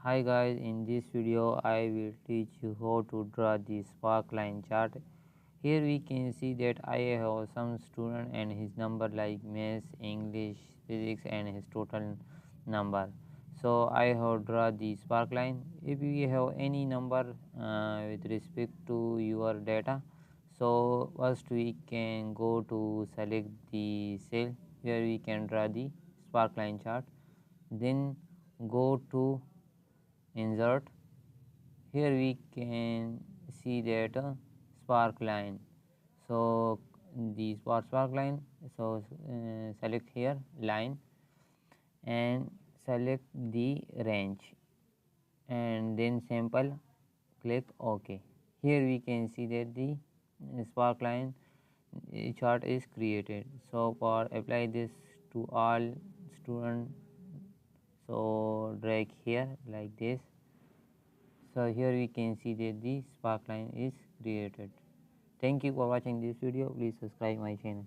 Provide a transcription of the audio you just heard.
Hi guys, in this video I will teach you how to draw the Sparkline chart. Here we can see that I have some student and his number like maths, English, physics and his total number. So I have draw the Sparkline. If you have any number with respect to your data, so first we can go to select the cell where we can draw the Sparkline chart. Then go to insert. Here we can see that spark line. So the spark line, so select here line and select the range and then sample, click OK. Here we can see that the spark line chart is created. So for apply this to all student, so drag here like this. So here we can see that the sparkline is created. Thank you for watching this video. Please subscribe my channel.